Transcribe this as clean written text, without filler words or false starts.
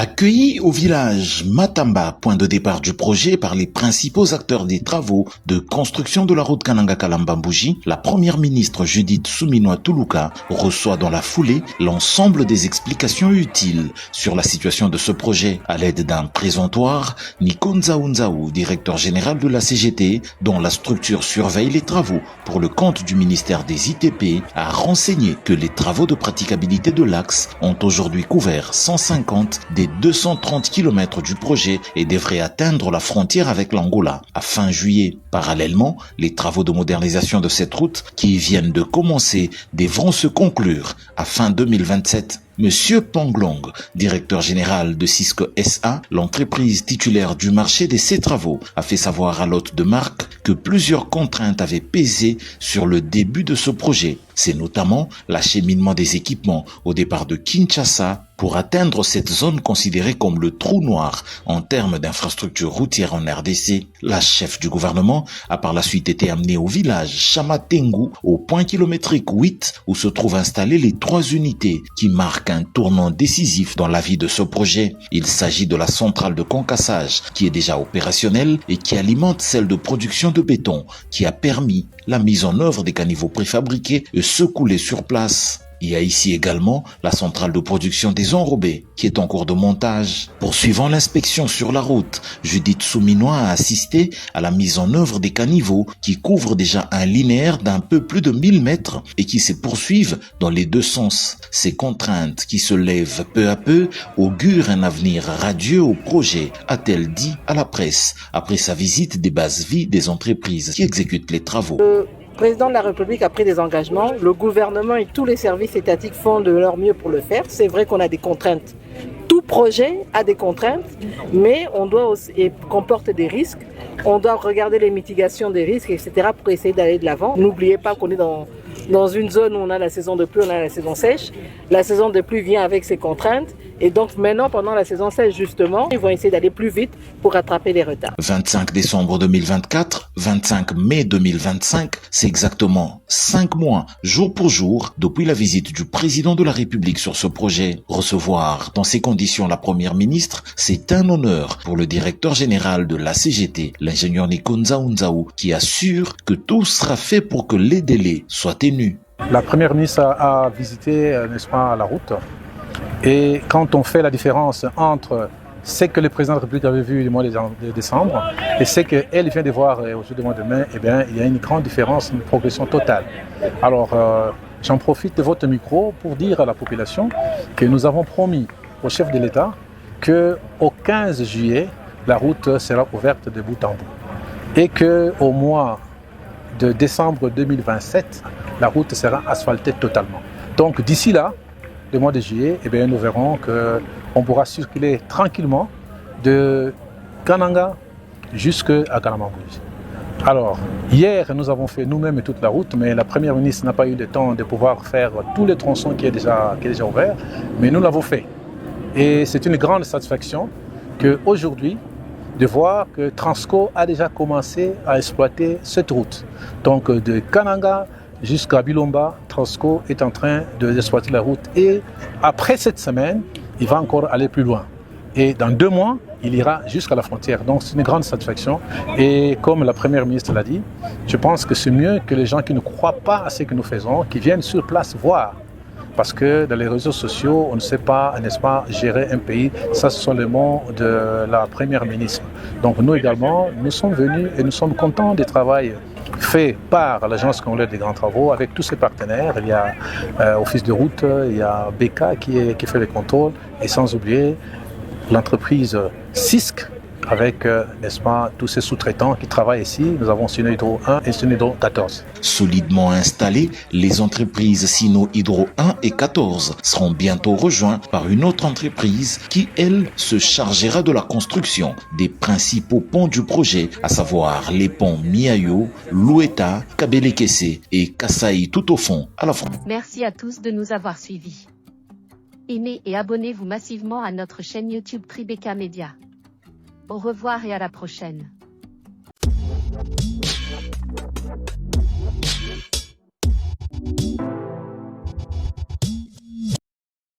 Accueilli au village Matamba, point de départ du projet par les principaux acteurs des travaux de construction de la route Kananga-Kalamba-Mbouji, la première ministre Judith Suminwa Tuluka reçoit dans la foulée l'ensemble des explications utiles sur la situation de ce projet à l'aide d'un présentoir. Nico Nzaou, directeur général de la CGT, dont la structure surveille les travaux pour le compte du ministère des ITP, a renseigné que les travaux de praticabilité de l'axe ont aujourd'hui couvert 150 des 230 km du projet et devraient atteindre la frontière avec l'Angola à fin juillet. Parallèlement, les travaux de modernisation de cette route qui viennent de commencer devront se conclure à fin 2027. Monsieur Panglong, directeur général de Cisco SA, l'entreprise titulaire du marché de ces travaux, a fait savoir à l'hôte de marque que plusieurs contraintes avaient pesé sur le début de ce projet. C'est notamment l'acheminement des équipements au départ de Kinshasa pour atteindre cette zone considérée comme le trou noir en termes d'infrastructures routières en RDC. La chef du gouvernement a par la suite été amenée au village Chamatengu, au point kilométrique 8, où se trouvent installées les 3 unités qui marquent un tournant décisif dans la vie de ce projet. Il s'agit de la centrale de concassage qui est déjà opérationnelle et qui alimente celle de production de béton qui a permis la mise en œuvre des caniveaux préfabriqués et secoulés sur place. Il y a ici également la centrale de production des enrobés qui est en cours de montage. Poursuivant l'inspection sur la route, Judith Suminwa a assisté à la mise en œuvre des caniveaux qui couvrent déjà un linéaire d'un peu plus de 1000 mètres et qui se poursuivent dans les deux sens. Ces contraintes qui se lèvent peu à peu augurent un avenir radieux au projet, a-t-elle dit à la presse après sa visite des bases vie des entreprises qui exécutent les travaux. Le président de la République a pris des engagements, le gouvernement et tous les services étatiques font de leur mieux pour le faire. C'est vrai qu'on a des contraintes. Tout projet a des contraintes, mais on doit aussi, et comporte des risques. On doit regarder les mitigations des risques, etc. pour essayer d'aller de l'avant. N'oubliez pas qu'on est dans une zone où on a la saison de pluie, on a la saison sèche. La saison de pluie vient avec ses contraintes. Et donc maintenant, pendant la saison sèche, justement, ils vont essayer d'aller plus vite pour rattraper les retards. 25 décembre 2024, 25 mai 2025, c'est exactement 5 mois, jour pour jour, depuis la visite du président de la République sur ce projet. Recevoir dans ces conditions la première ministre, c'est un honneur pour le directeur général de la CGT, l'ingénieur Nico Nzaou, qui assure que tout sera fait pour que les délais soient tenus. La première ministre a visité, n'est-ce pas, la route. Et quand on fait la différence entre ce que le président de la République avait vu le mois de décembre et ce qu'elle vient de voir aujourd'hui le mois de mai, eh bien, il y a une grande différence, une progression totale. Alors, j'en profite de votre micro pour dire à la population que nous avons promis au chef de l'État qu'au 15 juillet, la route sera ouverte de bout en bout. Et qu'au mois de décembre 2027, la route sera asphaltée totalement. Donc d'ici là, le mois de juillet, eh bien, nous verrons qu'on pourra circuler tranquillement de Kananga jusqu'à Kalamba-Mbouji. Alors, hier, nous avons fait nous-mêmes toute la route, mais la première ministre n'a pas eu le temps de pouvoir faire tous les tronçons qui est déjà ouvert, mais nous l'avons fait. Et c'est une grande satisfaction qu'aujourd'hui, de voir que Transco a déjà commencé à exploiter cette route. Donc de Kananga jusqu'à Bilomba, Transco est en train d'exploiter la route. Et après cette semaine, il va encore aller plus loin. Et dans 2 mois, il ira jusqu'à la frontière. Donc c'est une grande satisfaction. Et comme la première ministre l'a dit, je pense que c'est mieux que les gens qui ne croient pas à ce que nous faisons, qui viennent sur place voir. Parce que dans les réseaux sociaux, on ne sait pas, n'est-ce pas, gérer un pays. Ça, ce sont les mots de la première ministre. Donc nous également, nous sommes venus et nous sommes contents du travail fait par l'Agence congolaise des grands travaux avec tous ses partenaires. Il y a Office de route, il y a BK qui fait les contrôles et sans oublier l'entreprise CISC avec, n'est-ce pas, tous ces sous-traitants qui travaillent ici. Nous avons Sino Hydro 1 et Sino Hydro 14. Solidement installées, les entreprises Sino Hydro 1 et 14 seront bientôt rejointes par une autre entreprise qui, elle, se chargera de la construction des principaux ponts du projet, à savoir les ponts Miayo, Loueta, Kabelekese et Kasai tout au fond à la frontière. Merci à tous de nous avoir suivis. Aimez et abonnez-vous massivement à notre chaîne YouTube Tribeca Media. Au revoir et à la prochaine.